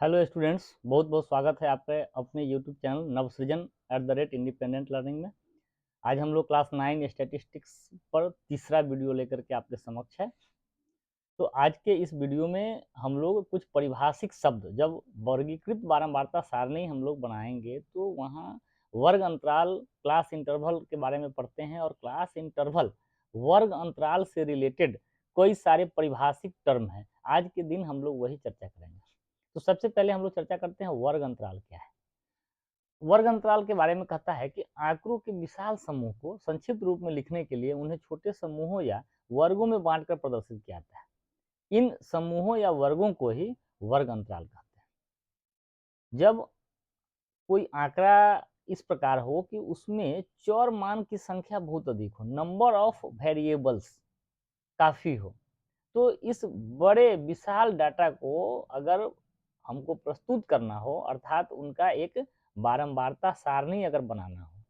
Hello students, बहुत बहुत स्वागत है आपके अपने यूट्यूब चैनल नवसृजन @इंडिपेंडेंट लर्निंग में। आज हम लोग क्लास 9 स्टैटिस्टिक्स पर तीसरा वीडियो लेकर के आपके समक्ष है। तो आज के इस वीडियो में हम लोग कुछ परिभाषिक शब्द, जब वर्गीकृत बारंबारता सारणी हम लोग बनाएंगे तो वहाँ वर्ग अंतराल, क्लास इंटरवल के बारे में पढ़ते हैं। और क्लास इंटरवल, वर्ग अंतराल से रिलेटेड कई सारे परिभाषिक टर्म हैं। आज के दिन हम लोग वही चर्चा करेंगे। तो सबसे पहले हम लोग चर्चा करते हैं वर्ग अंतराल क्या है। वर्ग अंतराल के बारे में कहता है कि आंकड़ों के विशाल समूह को संक्षिप्त रूप में लिखने के लिए उन्हें छोटे समूहों या वर्गों में बांटकर प्रदर्शित किया जाता है। इन समूहों या वर्गों को ही वर्ग अंतराल कहते हैं। जब कोई आंकड़ा इस प्रकार हो कि उसमें चर मान की संख्या बहुत अधिक हो, नंबर ऑफ वेरिएबल्स काफी हो, तो इस बड़े विशाल डाटा को अगर हमको प्रस्तुत करना हो, अर्थात उनका एक बारंबारता सारणी अगर बनाना हो,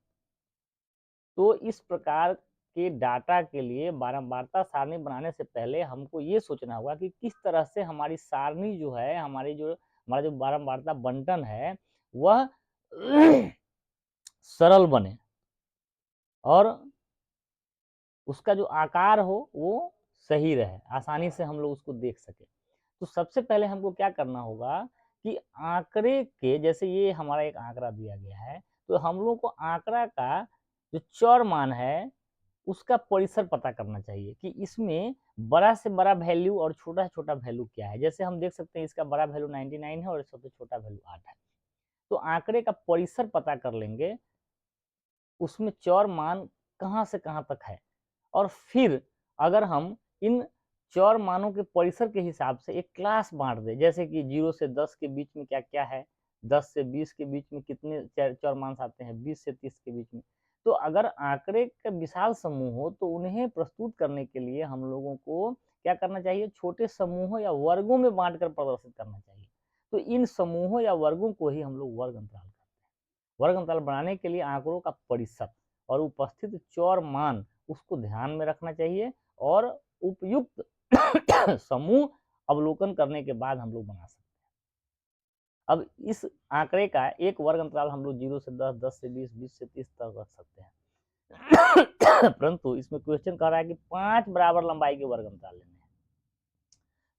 तो इस प्रकार के डाटा के लिए बारंबारता सारणी बनाने से पहले हमको ये सोचना होगा कि किस तरह से हमारी सारणी जो है, हमारा जो बारंबारता बंटन है वह सरल बने और उसका जो आकार हो वो सही रहे, आसानी से हम लोग उसको देख सके। तो सबसे पहले हमको क्या करना होगा कि आंकड़े के, जैसे ये हमारा एक आंकड़ा दिया गया है, तो हम लोग को आंकड़ा का जो चर मान है उसका परिसर पता करना चाहिए कि इसमें बड़ा से बड़ा वैल्यू और छोटा से छोटा वैल्यू क्या है। जैसे हम देख सकते हैं इसका बड़ा वैल्यू 99 है और सबसे छोटा वैल्यू 8 है। तो आंकड़े का परिसर पता कर लेंगे, उसमें चर मान कहाँ से कहाँ तक है। और फिर अगर हम इन चर मानों के परिसर के हिसाब से एक क्लास बांट दे, जैसे कि 0 से 10 के बीच में क्या क्या है, 10 से 20 के बीच में कितने चर मान आते हैं, 20 से 30 के बीच में। तो अगर आंकड़े का विशाल समूह हो तो उन्हें प्रस्तुत करने के लिए हम लोगों को क्या करना चाहिए, छोटे समूहों या वर्गों में बांटकर प्रदर्शित करना चाहिए। तो इन समूहों या वर्गों को ही हम लोग वर्ग अंतराल करते हैं। वर्ग अंतराल बनाने के लिए आंकड़ों का परिसर और उपस्थित चर मान उसको ध्यान में रखना चाहिए और उपयुक्त समूह अवलोकन करने के बाद हम लोग बना सकते हैं। अब इस आंकड़े का एक वर्ग अंतराल हम लोग 0 से 10, 10 से 20, 20 से 30 तक रख सकते हैं। परंतु इसमें क्वेश्चन कह रहा है कि 5 बराबर लंबाई के वर्ग अंतराल लेने हैं।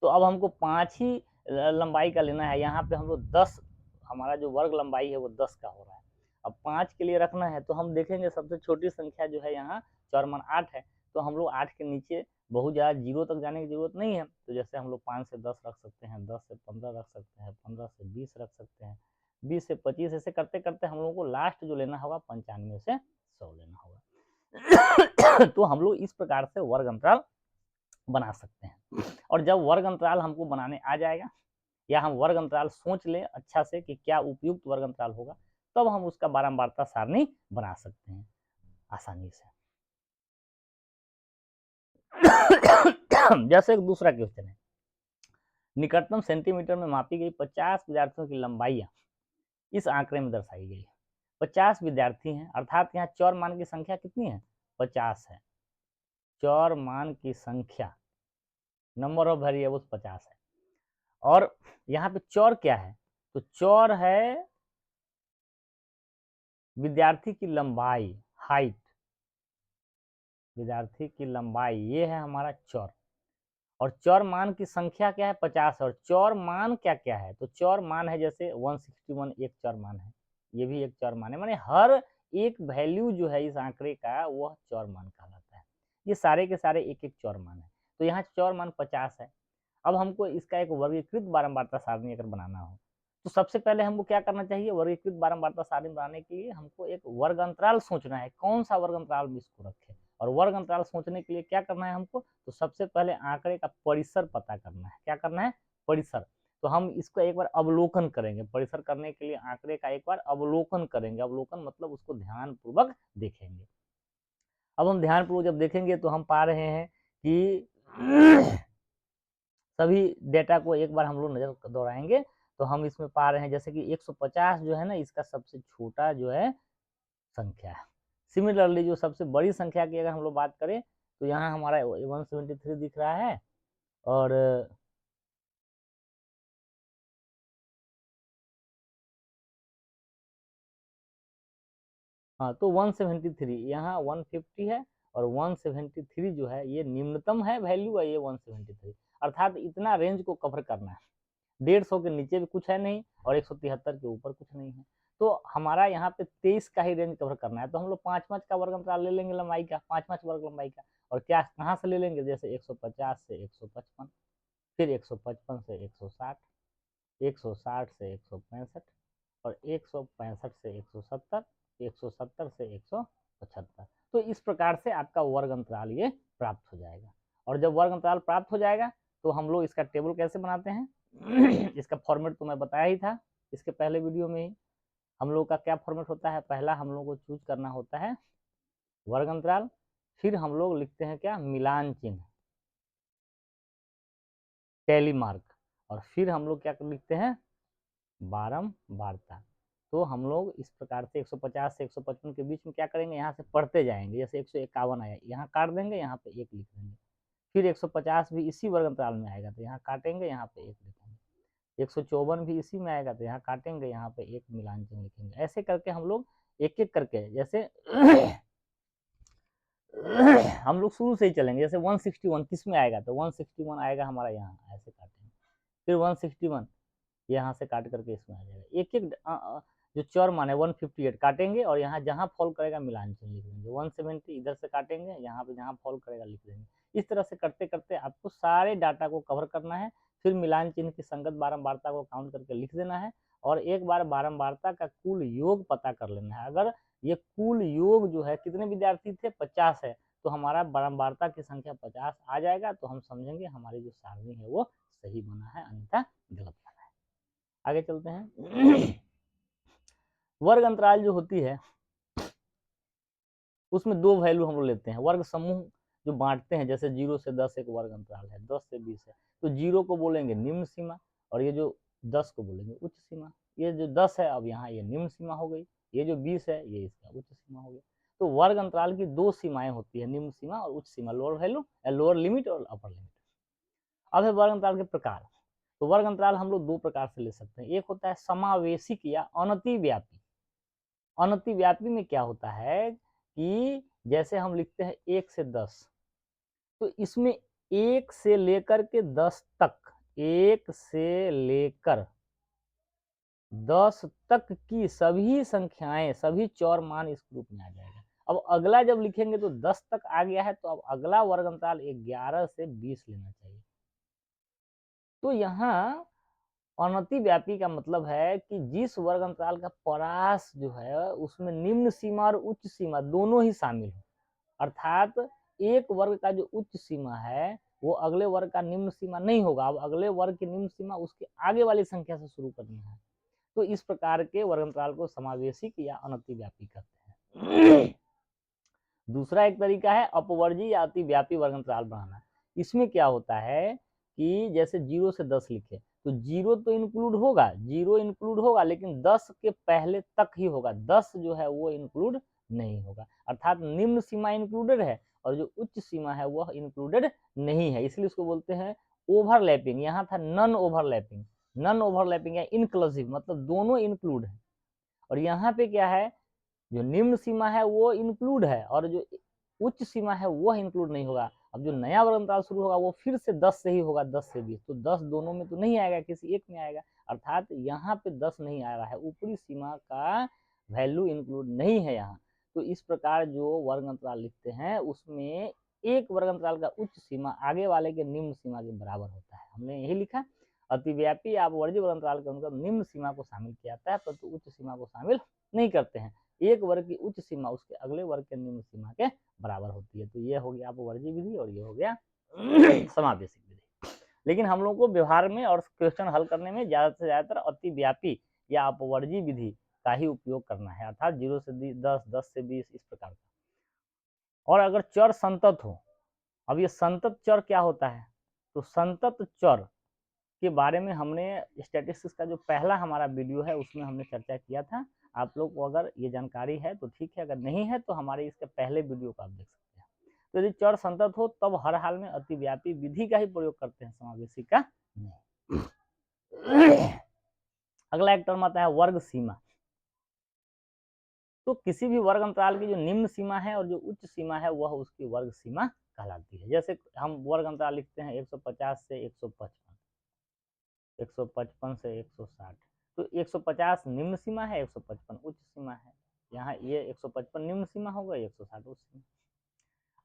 तो अब हमको 5 ही लंबाई का लेना है। यहाँ पे हम लोग 10, हमारा जो वर्ग लंबाई है वो 10 का हो रहा है। अब 5 के लिए रखना है तो हम देखेंगे सबसे छोटी संख्या जो है यहाँ चर मान 8 है, तो हम लोग 8 के नीचे बहुत ज़्यादा 0 तक जाने की जरूरत नहीं है। तो जैसे हम लोग 5 से 10 रख सकते हैं, 10 से 15 रख सकते हैं, 15 से 20 रख सकते हैं, 20 से 25, ऐसे करते करते हम लोगों को लास्ट जो लेना होगा 95 से 100 लेना होगा। तो हम लोग इस प्रकार से वर्ग अंतराल बना सकते हैं। और जब वर्ग अंतराल हमको बनाने आ जाएगा या हम वर्ग अंतराल सोच लें अच्छा से कि क्या उपयुक्त वर्ग अंतराल होगा, तब हम उसका बारंबारता सारणी बना सकते हैं आसानी से। जैसे एक दूसरा क्वेश्चन है, निकटतम सेंटीमीटर में मापी गई 50 विद्यार्थियों की लंबाइयां इस आंकड़े में दर्शाई गई है। 50 विद्यार्थी हैं, अर्थात यहाँ चौर मान की संख्या कितनी है, 50 है। चौर मान की संख्या, नंबर ऑफ वेरिएबल्स 50 है। और यहाँ पे चौर क्या है, तो चौर है विद्यार्थी की लंबाई, हाइट, विद्यार्थी की लंबाई, ये है हमारा चौर। और चौर मान की संख्या क्या है, 50। और चौर मान क्या क्या है, तो चौर मान है जैसे 161 एक चौर मान है, ये भी एक चौर मान है, माने हर एक वैल्यू जो है इस आंकड़े का वह चौर मान कहलाता है। ये सारे के सारे एक एक चौर मान है। तो यहाँ चौर मान 50 है। अब हमको इसका एक वर्गीकृत बारंबारता सारणी अगर बनाना हो, तो सबसे पहले हमको क्या करना चाहिए, वर्गीकृत बारंबारता सारणी बनाने के लिए हमको एक वर्ग अंतराल सोचना है, कौन सा वर्ग अंतराल में इसको रखें। और वर्ग अंतराल सोचने के लिए क्या करना है हमको, तो सबसे पहले आंकड़े का परिसर पता करना है। क्या करना है, परिसर। तो हम इसको एक बार अवलोकन करेंगे, परिसर करने के लिए आंकड़े का एक बार अवलोकन करेंगे। अवलोकन मतलब उसको ध्यान पूर्वक देखेंगे। अब हम ध्यान पूर्वक जब देखेंगे तो हम पा रहे हैं कि सभी डेटा को एक बार हम लोग नजर दौड़ाएंगे, तो हम इसमें पा रहे हैं जैसे कि 150 जो है ना, इसका सबसे छोटा जो है संख्या है। सिमिलरली जो सबसे बड़ी संख्या की अगर हम लोग बात करें तो यहाँ हमारा 173 दिख रहा है, और हाँ, तो 173 यहाँ 150 है और 173 जो है ये निम्नतम है वैल्यू है, ये 173, अर्थात इतना रेंज को कवर करना है। 150 के नीचे भी कुछ है नहीं और 173 के ऊपर कुछ नहीं है, तो हमारा यहाँ पे 23 का ही रेंज कवर करना है। तो हम लोग 5 का वर्ग अंतराल ले लेंगे लंबाई का, 5 वर्ग लंबाई का, और क्या कहाँ से ले लेंगे, जैसे 150 से 155, फिर 155 से 160, 160 से 165 और 165 से 170, 170 से 175। तो इस प्रकार से आपका वर्ग अंतराल ये प्राप्त हो जाएगा। और जब वर्ग अंतराल प्राप्त हो जाएगा तो हम लोग इसका टेबल कैसे बनाते हैं इसका फॉर्मेट तो मैं बताया ही था इसके पहले वीडियो में ही। हम लोग का क्या फॉर्मेट होता है, पहला हम लोग को चूज करना होता है वर्ग अंतराल, फिर हम लोग लिखते हैं क्या, मिलान चिन्ह, टैली मार्क, और फिर हम लोग क्या लिखते हैं, बारंबारता। तो हम लोग इस प्रकार से 150 से 155 के बीच में क्या करेंगे, यहाँ से पढ़ते जाएंगे, जैसे 151 आया यहाँ काट देंगे, यहाँ पे 1 लिख देंगे, फिर 150 भी इसी वर्ग अंतराल में आएगा तो यहाँ काटेंगे, यहाँ पे 1 लिखेंगे, 154 भी इसी में आएगा तो यहाँ काटेंगे, यहाँ पे 1 मिलान चिन्ह लिखेंगे। ऐसे करके हम लोग एक एक करके, जैसे हम लोग शुरू से ही चलेंगे, जैसे 161 किस में आएगा, तो 161 आएगा हमारा यहाँ, ऐसे काटेंगे, फिर 161 यहाँ से काट करके इसमें आ जाएगा, एक एक जो चौर माने 158 काटेंगे और यहाँ जहाँ फॉल करेगा मिलान चिन्ह लिख देंगे, 170 इधर से काटेंगे, यहाँ पे जहाँ फॉल करेगा लिख देंगे। इस तरह से करते करते आपको सारे डाटा को कवर करना है, फिर मिलान चिन्ह की संगत बारंबारता को काउंट करके लिख देना है, और एक बार बारंबारता का कुल योग पता कर लेना है। अगर ये कुल योग जो है, कितने विद्यार्थी थे, 50 है, तो हमारा बारंबारता की संख्या 50 आ जाएगा, तो हम समझेंगे हमारी जो सारणी है वो सही बना है, अन्यथा गलत बना है। आगे चलते हैं। वर्ग अंतराल जो होती है उसमें 2 वैल्यू हम लोग लेते हैं, वर्ग समूह जो बांटते हैं, जैसे 0 से 10 एक वर्ग अंतराल है, 10 से 20 है, तो 0 को बोलेंगे निम्न सीमा और ये जो 10 को बोलेंगे उच्च सीमा। ये जो 10 है अब यहाँ ये निम्न सीमा हो गई, ये जो 20 है ये इसका उच्च सीमा हो गया। तो वर्ग अंतराल की 2 सीमाएं होती है, निम्न सीमा और उच्च सीमा, लोअर वैल्यू, लोअर लिमिट और अपर लिमिट। अब है वर्ग अंतराल के प्रकार। तो वर्ग अंतराल हम लोग 2 प्रकार से ले सकते हैं, एक होता है समावेशिक या अनतिव्यापी। अनतिव्यापी में क्या होता है कि जैसे हम लिखते हैं 1 से 10, तो इसमें 1 से लेकर के 10 तक, 1 से लेकर 10 तक की सभी संख्याएं, सभी चौर मान इस ग्रुप में आ जाएगा। अब अगला जब लिखेंगे तो 10 तक आ गया है, तो अब अगला वर्ग अंतराल 11 से 20 लेना चाहिए। तो यहाँ अनतिव्यापी का मतलब है कि जिस वर्ग अंतराल का परास जो है उसमें निम्न सीमा और उच्च सीमा दोनों ही शामिल हो, अर्थात एक वर्ग का जो उच्च सीमा है वो अगले वर्ग का निम्न सीमा नहीं होगा, अब अगले वर्ग की निम्न सीमा उसके आगे वाली संख्या से शुरू करनी है। तो इस प्रकार के वर्ग अंतराल को समावेशिक या अनतिव्यापी कहते हैं। दूसरा एक तरीका है अपवर्जी या अतिव्यापी वर्ग अंतराल बनाना। इसमें क्या होता है कि जैसे 0 से 10 लिखे, तो 0 तो इंक्लूड होगा, 0 इंक्लूड होगा, लेकिन 10 के पहले तक ही होगा, 10 जो है वो इंक्लूड नहीं होगा, अर्थात निम्न सीमा इंक्लूडेड है और जो उच्च सीमा है वह इंक्लूडेड नहीं है, इसलिए उसको बोलते हैं ओवरलैपिंग। यहाँ था नन ओवरलैपिंग, नन ओवरलैपिंग या इनक्लूसिव, मतलब दोनों इंक्लूड है। और यहाँ पे क्या है, जो निम्न सीमा है वो इंक्लूड है और जो उच्च सीमा है वह इंक्लूड नहीं होगा। अब जो नया वर्ग अंतराल शुरू होगा वो फिर से 10 से ही होगा, 10 से 20, तो 10 दोनों में तो नहीं आएगा, किसी एक में आएगा, अर्थात यहाँ पे 10 नहीं आ रहा है, ऊपरी सीमा का वैल्यू इंक्लूड नहीं है यहाँ। तो इस प्रकार जो वर्ग अंतराल लिखते हैं उसमें एक वर्ग अंतराल का उच्च सीमा आगे वाले के निम्न सीमा के बराबर होता है, हमने यही लिखा। अतिव्यापी या अपवर्जी वर्ग अंतराल के अंतर्गत निम्न सीमा को शामिल किया जाता है परंतु उच्च सीमा को शामिल नहीं करते हैं। एक वर्ग की उच्च सीमा उसके अगले वर्ग के निम्न सीमा के बराबर होती है। तो ये हो गया अपवर्जी विधि और ये हो गया समावेशिक विधि। लेकिन हम लोग को व्यवहार में और क्वेश्चन हल करने में ज्यादा से ज्यादातर अतिव्यापी या अपवर्जी विधि का ही उपयोग करना है, अर्थात 0 से 10, 10 से 20 इस प्रकार का। और अगर चर संतत हो, अब ये संतत चर क्या होता है, तो संतत चर के बारे में हमने स्टैटिस्टिक्स का जो पहला हमारा वीडियो है उसमें हमने चर्चा किया था। आप लोग को अगर ये जानकारी है तो ठीक है, अगर नहीं है तो हमारे इसके पहले वीडियो को आप देख सकते हैं। तो यदि चर संतत हो तब हर हाल में अतिव्यापी विधि का ही प्रयोग करते हैं, समावेशी का नहीं। अगला एक टर्म आता है वर्ग सीमा। तो किसी भी वर्ग अंतराल की जो निम्न सीमा है और जो उच्च सीमा है वह उसकी वर्ग सीमा कहलाती है। जैसे हम वर्ग अंतराल लिखते हैं 150 से 155, 155 से 160, तो 150 निम्न सीमा है, 155 उच्च सीमा है। यहाँ ये 155 निम्न सीमा होगा, 160 उच्च सीमा।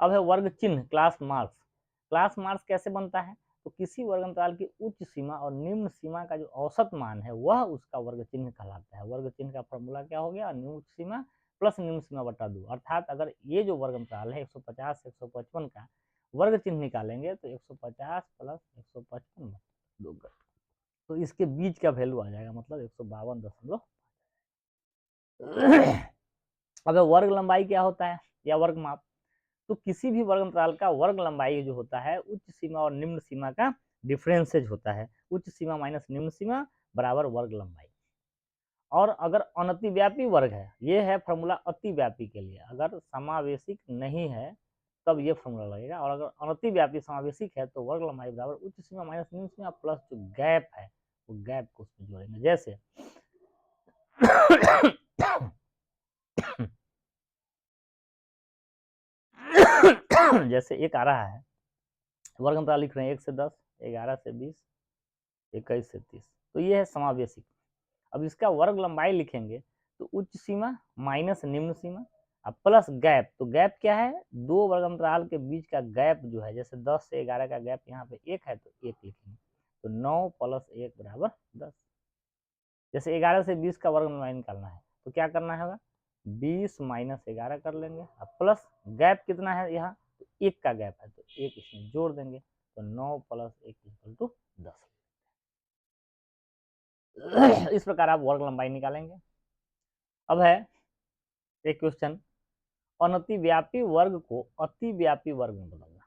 अब है वर्ग चिन्ह, क्लास मार्क्स। क्लास मार्क्स कैसे बनता है? तो किसी वर्ग अंतराल की उच्च सीमा और निम्न सीमा का जो औसत मान है वह उसका वर्ग चिन्ह कहलाता है। वर्ग चिन्ह का फॉर्मूला क्या हो गया? उच्च सीमा प्लस निम्न सीमा बटा 2। अर्थात अगर ये जो वर्ग अंतराल है 150 से 155 का वर्ग चिन्ह निकालेंगे तो 150 प्लस 155 बटा 2, तो इसके बीच का वैल्यू आ जाएगा, मतलब 152 अब वर्ग लंबाई क्या होता है या वर्ग माप? तो किसी भी वर्ग अंतराल का वर्ग लंबाई जो होता है उच्च सीमा और निम्न सीमा का डिफरेंसेज होता है। उच्च सीमा माइनस निम्न सीमा बराबर वर्ग लंबाई। और अगर अनतिव्यापी वर्ग है, ये है फॉर्मूला अतिव्यापी के लिए, अगर समावेशिक नहीं है तब ये फॉर्मूला लगेगा, और अगर अनतिव्यापी समावेशिक है तो वर्ग लंबाई बराबर उच्च सीमा माइनस निम्न सीमा प्लस जो गैप है वो गैप को उसमें जोड़ेंगे। जैसे जैसे एक आ रहा है, वर्ग अंतराल लिख रहे हैं 1 से 10, 11 से 20, 21 से 30, तो ये है समावेशिक। अब इसका वर्ग लंबाई लिखेंगे तो उच्च सीमा माइनस निम्न सीमा अब प्लस गैप। तो गैप क्या है? दो वर्ग अंतराल के बीच का गैप जो है, जैसे 10 से 11 का गैप यहाँ पे 1 है तो 1 लिखेंगे, तो 9 प्लस 1 बराबर 10। जैसे 11 से 20 का वर्ग लंबाई निकालना है तो क्या करना होगा? 20 माइनस 11 कर लेंगे, अब प्लस गैप कितना है यहाँ? तो 1 का गैप है तो 1 इसमें जोड़ देंगे, तो 9 प्लस 1 इक्वल टू 10। इस प्रकार आप वर्ग लंबाई निकालेंगे। अब है एक क्वेश्चन, अनतिव्यापी वर्ग को अतिव्यापी वर्ग में बदलना।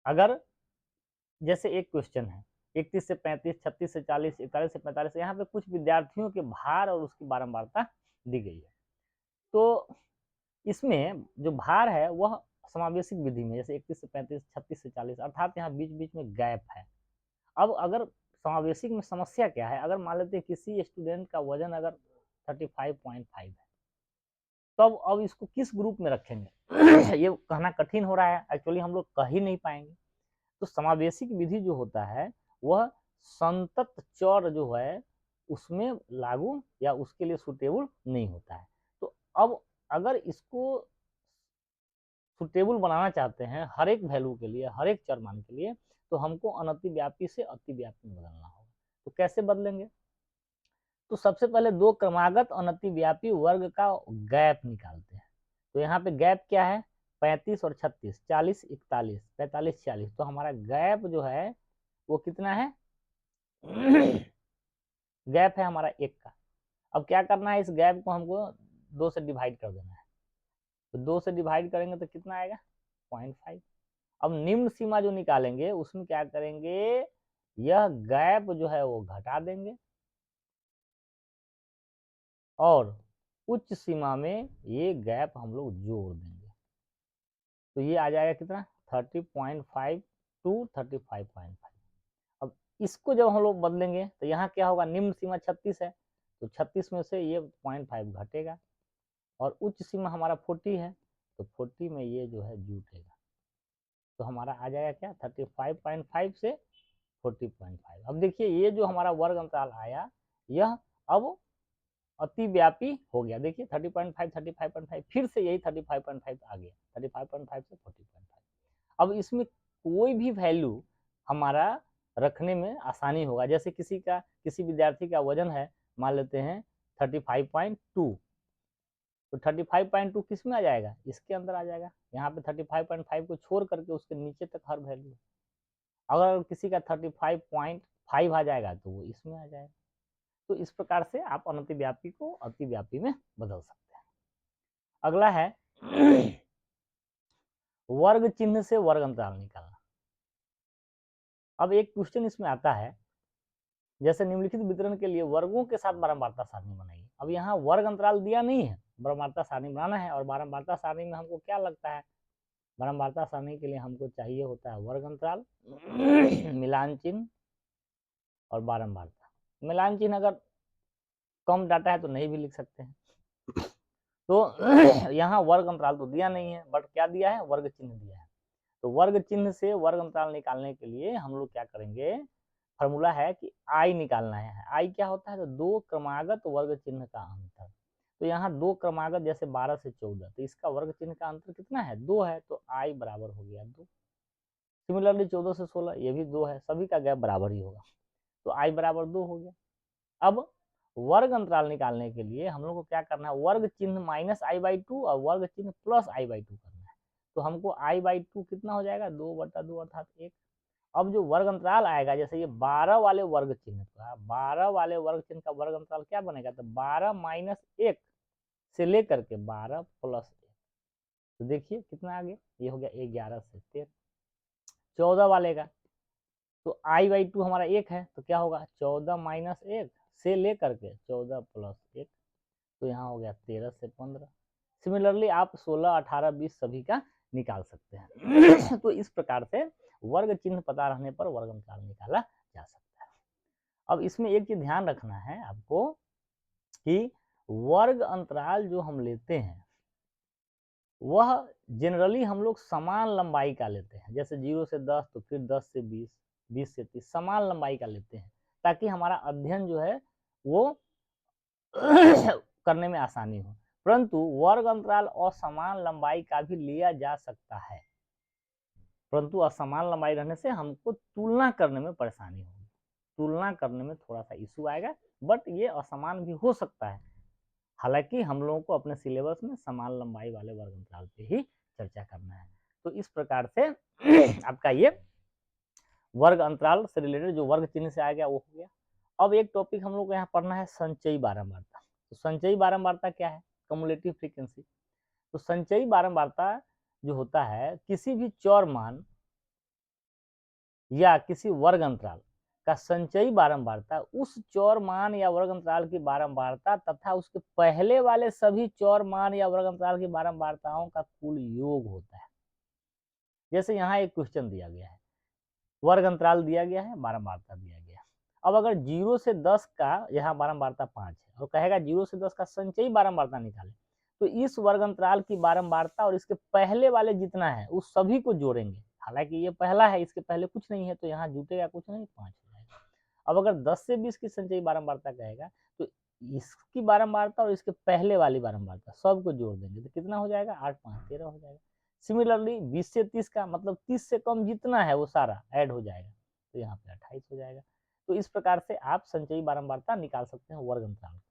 अगर जैसे एक क्वेश्चन है 31 से 35, 36 से 40, 41 से 45, यहाँ पे कुछ विद्यार्थियों के भार और उसकी बारंबारता दी गई है, तो इसमें जो भार है वह समावेशिक विधि में, जैसे 31 से 35, 36 से 40, अर्थात यहाँ बीच बीच में गैप है। अब अगर समावेशिक में समस्या क्या है? अगर मान लेते हैं किसी स्टूडेंट का वजन अगर 35.5 है, तब अब इसको किस ग्रुप में रखेंगे? ये कहना कठिन हो रहा है, एक्चुअली हम लोग कह ही नहीं पाएंगे। तो समावेशिक विधि जो होता है वह संतत चर जो है उसमें लागू या उसके लिए सुटेबल नहीं होता है। तो अब अगर इसको सुटेबल बनाना चाहते हैं हर एक वैल्यू के लिए, हर एक चर मान के लिए, तो हमको अनतिव्यापी से अतिव्यापी में बदलना होगा। तो कैसे बदलेंगे? तो सबसे पहले दो क्रमागत अनतिव्यापी वर्ग का गैप निकालते हैं। तो यहाँ पे गैप क्या है? 35 और 36, 40, 41, 45, 40, तो हमारा गैप जो है वो कितना है? गैप है हमारा 1 का। अब क्या करना है? इस गैप को हमको 2 से डिवाइड कर देना है, तो 2 से डिवाइड करेंगे तो कितना आएगा? 0.5। अब निम्न सीमा जो निकालेंगे उसमें क्या करेंगे? यह गैप जो है वो घटा देंगे और उच्च सीमा में ये गैप हम लोग जोड़ देंगे, तो ये आ जाएगा कितना? 30.5 टू 35.5। अब इसको जब हम लोग बदलेंगे तो यहाँ क्या होगा? निम्न सीमा 36 है तो 36 में से ये 0.5 घटेगा, और उच्च सीमा हमारा 40 है तो 40 में ये जो है जुटेगा, तो हमारा आ जाएगा क्या? 35.5 से 40.5। अब देखिए ये जो हमारा वर्ग अंतराल आया यह अब अतिव्यापी हो गया। देखिए 30.5, 35.5, फिर से यही 35.5 आ गया, 35.5 से 40.5। अब इसमें कोई भी वैल्यू हमारा रखने में आसानी होगा। जैसे किसी विद्यार्थी का वजन है, मान लेते हैं 35.2, तो 35.2 किस में आ जाएगा? इसके अंदर आ जाएगा। यहाँ पे 35.5 को छोड़ करके उसके नीचे तक हर वैल्यू। अगर किसी का 35.5 आ जाएगा तो वो इसमें आ जाएगा। तो इस प्रकार से आप अनतिव्यापी को अतिव्यापी में बदल सकते हैं। अगला है वर्ग चिन्ह से वर्ग अंतराल निकालना। अब एक क्वेश्चन इसमें आता है, जैसे निम्नलिखित वितरण के लिए वर्गों के साथ बारंबारता सारणी बनाइए। अब यहाँ वर्ग अंतराल दिया नहीं है, बारंबारता सारणी बनाना है, और बारंबारता सारणी में हमको क्या लगता है? बारंबारता सारणी के लिए हमको चाहिए होता है वर्ग अंतराल, मिलान चिन्ह और बारंबारता। मिलान चिन्ह अगर कम डाटा है तो नहीं भी लिख सकते हैं, तो यहाँ वर्ग अंतराल तो दिया नहीं है, बट क्या दिया है, वर्ग चिन्ह दिया है। तो वर्ग चिन्ह से वर्ग अंतराल निकालने के लिए हम लोग क्या करेंगे, फॉर्मूला है कि आई निकालना है। आई क्या होता है, तो दो क्रमागत वर्ग चिन्ह का अंतर। तो यहाँ दो क्रमागत जैसे 12 से 14, तो इसका वर्ग चिन्ह का अंतर कितना है, 2 है, तो आई बराबर हो गया 2। सिमिलरली 14 से 16 ये भी 2 है, सभी का गैप बराबर ही होगा, तो आई बराबर 2 हो गया। अब वर्ग अंतराल निकालने के लिए हम लोग को क्या करना है, वर्ग चिन्ह माइनस आई बाई 2 और वर्ग चिन्ह प्लस आई बाई 2 करना है। तो हमको आई बाई 2 कितना हो जाएगा, 2/2 अर्थात 1। अब जो वर्ग अंतराल आएगा, जैसे ये 12 वाले वर्ग चिन्ह का, 12 वाले वर्ग चिन्ह का वर्ग अंतराल क्या बनेगा, तो 12 माइनस 1 से लेकर के 12 प्लस 1। तो देखिए कितना आ गया, ये हो गया 11 से 13। 14 वाले का तो आई बाई 2 हमारा 1 है, तो क्या होगा, 14 माइनस 1 से लेकर के 14 प्लस 1, तो यहाँ हो गया 13 से 15। सिमिलरली आप 16, 18, 20 सभी का निकाल सकते हैं। तो इस प्रकार से वर्ग चिन्ह पता रहने पर वर्ग अंतराल निकाला जा सकता है। अब इसमें एक चीज ध्यान रखना है आपको कि वर्ग अंतराल जो हम लेते हैं वह जनरली हम लोग समान लंबाई का लेते हैं, जैसे 0 से 10, तो फिर 10 से 20, 20 से 30, समान लंबाई का लेते हैं, ताकि हमारा अध्ययन जो है वो करने में आसानी हो। परंतु वर्ग अंतराल असमान लंबाई का भी लिया जा सकता है, परंतु असमान लंबाई रहने से हमको तुलना करने में परेशानी होगी, तुलना करने में थोड़ा सा इशू आएगा, बट ये असमान भी हो सकता है। हालांकि हम लोगों को अपने सिलेबस में समान लंबाई वाले वर्ग अंतराल पे ही चर्चा करना है। तो इस प्रकार से आपका ये वर्ग अंतराल से रिलेटेड जो वर्ग चिन्ह से आ गया वो हो गया। अब एक टॉपिक हम लोग को यहाँ पढ़ना है, संचयी बारंबारता। तो संचयी बारंबारता क्या है, कम्युलेटिव फ्रीक्वेंसी। तो संचयी बारंबारता जो होता है, किसी भी चौर मान या किसी वर्ग अंतराल का संचयी बारंबारता उस चौर मान या वर्ग अंतराल की बारंबारता तथा उसके पहले वाले सभी चौर मान या वर्ग अंतराल की बारंबारताओं का कुल योग होता है। जैसे यहाँ एक क्वेश्चन दिया गया है, वर्ग अंतराल दिया गया है, बारंबारता दिया गया है। अब अगर 0 से 10 का यहाँ बारंबारता 5 है और कहेगा 0 से 10 का संचयी बारंबारता निकाले, तो इस वर्ग अंतराल की बारंबारता और इसके पहले वाले जितना है उस सभी को जोड़ेंगे। हालांकि ये पहला है, इसके पहले कुछ नहीं है, तो यहाँ जुटेगा कुछ नहीं, 5 हो जाएगा। अब अगर 10 से 20 की संचयी बारंबारता कहेगा, तो इसकी बारंबारता और इसके पहले वाली बारंबारता सबको जोड़ देंगे, तो कितना हो जाएगा, 8 5 13 हो जाएगा। सिमिलरली 20 से 30 का मतलब 30 से कम जितना है वो सारा ऐड हो जाएगा, तो यहाँ पे 28 हो जाएगा। तो इस प्रकार से आप संचयी बारंबारता निकाल सकते हैं वर्ग अंतराल का।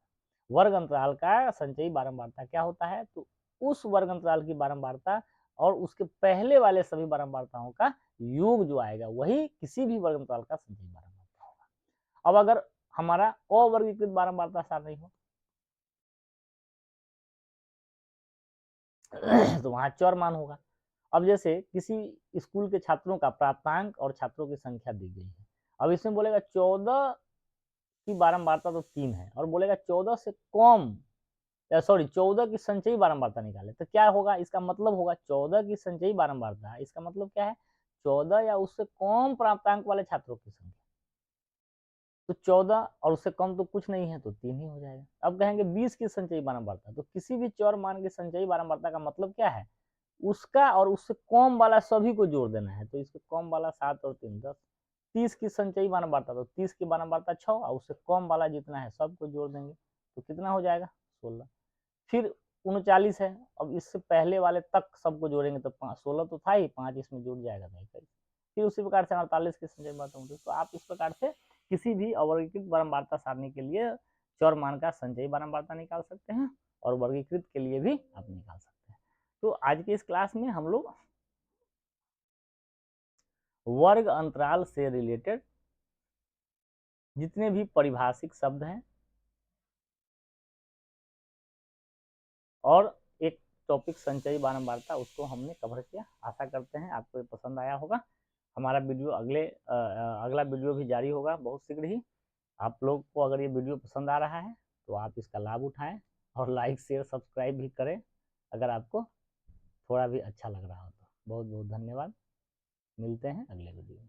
वर्ग अंतराल का संचयी बारंबारता क्या होता है, तो उस वर्ग अंतराल की बारंबारता और उसके पहले वाले सभी बारंबारताओं का योग जो आएगा वही किसी भी वर्ग अंतराल का संचयी बारंबारता होगा। अब अगर हमारा अवर्गीकृत बारंबारता सारणी हो तो वहां चौर मान होगा। अब जैसे किसी स्कूल के छात्रों का प्राप्तांक और छात्रों की संख्या दी गई है, अब इसमें बोलेगा 14 की बारंबारता तो 3 है और बोलेगा 14 से कम, सॉरी 14 की संचयी बारंबारता निकाले, तो क्या होगा, इसका मतलब होगा 14 की संचयी बारंबारता, इसका मतलब क्या है, 14 या उससे कम प्राप्तांक वाले छात्रों की संख्या। तो 14 और उससे कम तो कुछ नहीं है, तो 3 ही हो जाएगा। अब कहेंगे 20 की संचयी बारंबारता, तो किसी भी चौर मान की संचयी बारंबारता का मतलब क्या है, उसका और उससे कम वाला सभी को जोड़ देना है, तो इसके कम वाला 7 और 3 10। 30 की संचयी बारंबारता, तो 30 की बारंबारता 6 और उससे कम वाला जितना है सबको जोड़ देंगे, तो कितना हो जाएगा, 16। फिर 39 है, अब इससे पहले वाले तक सबको जोड़ेंगे तो 16 तो था ही, 5 इसमें जुड़ जाएगा तो 21। फिर उसी प्रकार से 48 की संचयी बारंबारता। तो आप इस प्रकार से किसी भी अवर्गीकृत बारंबारता सारणी के लिए चौर मान का संचयी बारंबारता निकाल सकते हैं और वर्गीकृत के लिए भी आप निकाल सकते हैं। तो आज की इस क्लास में हम लोग वर्ग अंतराल से रिलेटेड जितने भी परिभाषिक शब्द हैं और एक टॉपिक संचयी बारंबारता उसको हमने कवर किया। आशा करते हैं आपको ये पसंद आया होगा। हमारा वीडियो अगला वीडियो भी जारी होगा बहुत शीघ्र ही। आप लोग को अगर ये वीडियो पसंद आ रहा है तो आप इसका लाभ उठाएं और लाइक शेयर सब्सक्राइब भी करें अगर आपको थोड़ा भी अच्छा लग रहा हो तो। बहुत बहुत धन्यवाद, मिलते हैं अगले वीडियो में।